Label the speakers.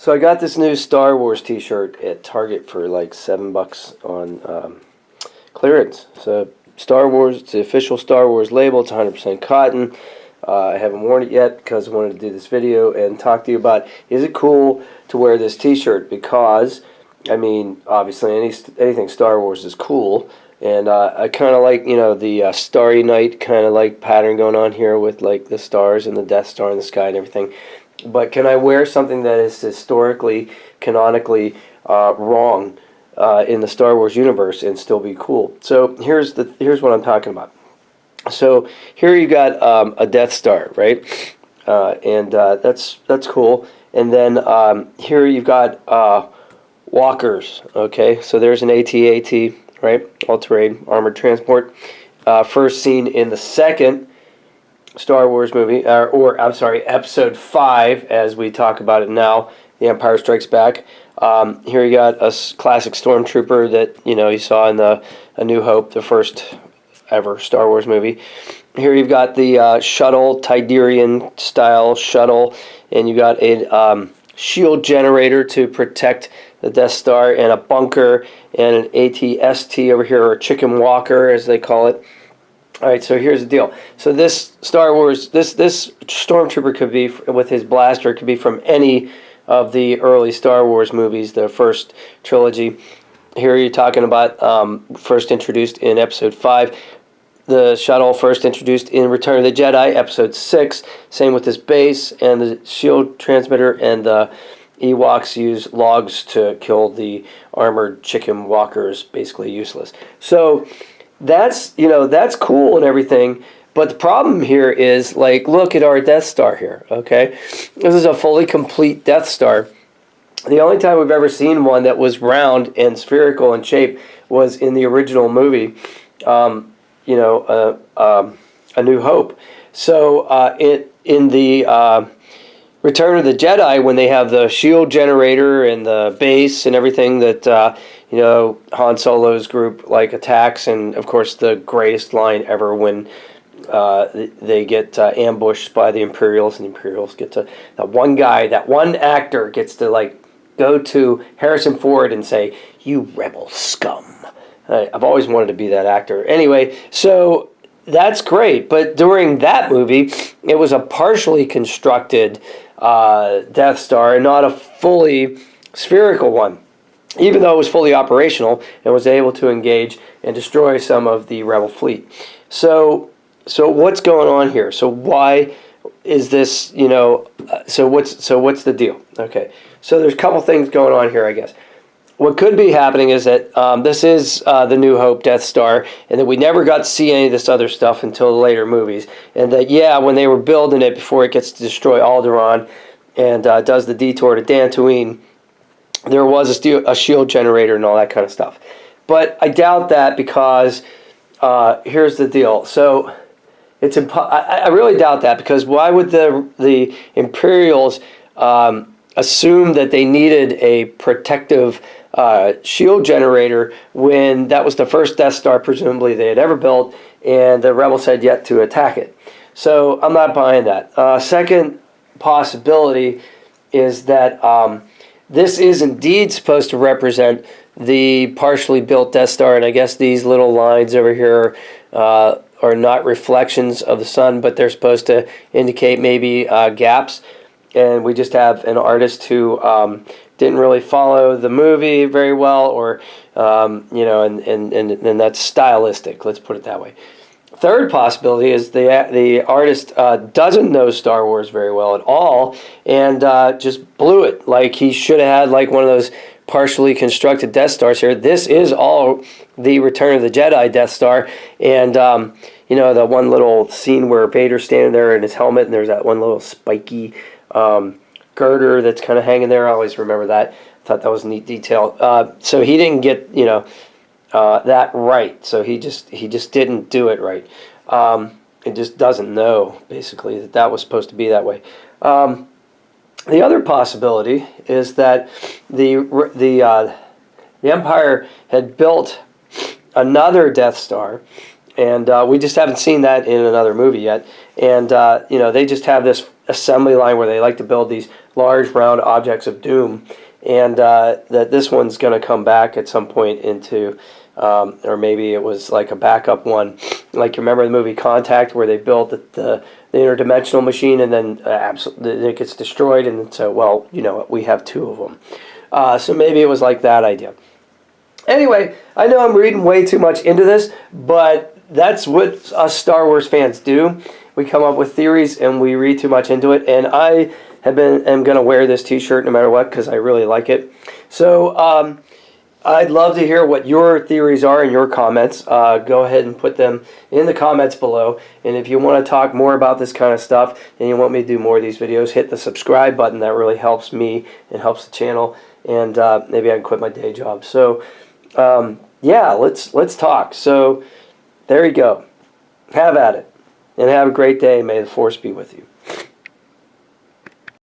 Speaker 1: So I got this new Star Wars t-shirt at Target for like $7 on clearance. So Star Wars, it's the official Star Wars label. It's 100% cotton. I haven't worn it yet because I wanted to do this video and talk to you about, is it cool to wear this t-shirt? Because, I mean, obviously anything Star Wars is cool. And I kind of like, you know, the Starry Night kind of like pattern going on here with like the stars and the Death Star in the sky and everything. But can I wear something that is historically, canonically wrong in the Star Wars universe and still be cool? So here's what I'm talking about. So here you got a Death Star, right? And that's cool. And then here you've got walkers. Okay, so there's an AT-AT, right? All-terrain armored transport. First seen in the second Star Wars movie, or I'm sorry, Episode 5, as we talk about it now, The Empire Strikes Back. Here you got a classic stormtrooper that, you know, you saw in A New Hope, the first ever Star Wars movie. Here you've got the shuttle, Tiderian style shuttle, and you got a shield generator to protect the Death Star, and a bunker, and an AT-ST over here, or a chicken walker as they call it. All right, so here's the deal. So this Star Wars, this stormtrooper could be, with his blaster, could be from any of the early Star Wars movies, the first trilogy. Here you're talking about first introduced in Episode 5. The shuttle first introduced in Return of the Jedi, Episode 6. Same with this base and the shield transmitter, and the Ewoks use logs to kill the armored chicken walkers, basically useless. So that's, you know, that's cool and everything, but the problem here is, like, look at our Death Star here, okay? This is a fully complete Death Star. The only time we've ever seen one that was round and spherical in shape was in the original movie, you know, A New Hope. So in the Return of the Jedi, when they have the shield generator and the base and everything that, you know, Han Solo's group like attacks, and of course the greatest line ever when they get ambushed by the Imperials, and the Imperials get to, that one actor gets to like go to Harrison Ford and say, "You rebel scum." I've always wanted to be that actor. Anyway, so that's great, but during that movie, it was a partially constructed Death Star and not a fully spherical one, even though it was fully operational and was able to engage and destroy some of the rebel fleet. So what's going on here? So why is this, you know, so what's the deal? Okay, so there's a couple things going on here, I guess. What could be happening is that this is the New Hope Death Star, and that we never got to see any of this other stuff until the later movies. And that, yeah, when they were building it before it gets to destroy Alderaan and does the detour to Dantooine, there was a shield generator and all that kind of stuff. But I doubt that, because here's the deal. So it's I really doubt that, because why would the Imperials assume that they needed a protective shield generator when that was the first Death Star presumably they had ever built, and the rebels had yet to attack it? So I'm not buying that. Second possibility is that this is indeed supposed to represent the partially built Death Star, and I guess these little lines over here are not reflections of the sun, but they're supposed to indicate maybe gaps. And we just have an artist who didn't really follow the movie very well, or you know, and that's stylistic. Let's put it that way. Third possibility is the artist doesn't know Star Wars very well at all, and just blew it. Like, he should have had like one of those partially constructed Death Stars here. This is all the Return of the Jedi Death Star, and you know, the one little scene where Vader's standing there in his helmet, and there's that one little spiky girder that's kind of hanging there. I always remember that. I thought that was a neat detail. So he didn't get, you know, that right. So he just didn't do it right. It just doesn't know, basically, that was supposed to be that way. The other possibility is that the Empire had built another Death Star, and we just haven't seen that in another movie yet. And you know, they just have this assembly line where they like to build these large round objects of doom, and that this one's going to come back at some point into, or maybe it was like a backup one. Like, you remember the movie Contact, where they built the interdimensional machine, and then it gets destroyed, and so, well, you know, we have two of them. So maybe it was like that idea. Anyway, I know I'm reading way too much into this, but that's what us Star Wars fans do. We come up with theories and we read too much into it, and I am going to wear this t-shirt no matter what because I really like it. So I'd love to hear what your theories are in your comments. Go ahead and put them in the comments below. And if you want to talk more about this kind of stuff and you want me to do more of these videos, hit the subscribe button. That really helps me and helps the channel. And maybe I can quit my day job. So yeah, let's talk. So there you go. Have at it. And have a great day. May the Force be with you.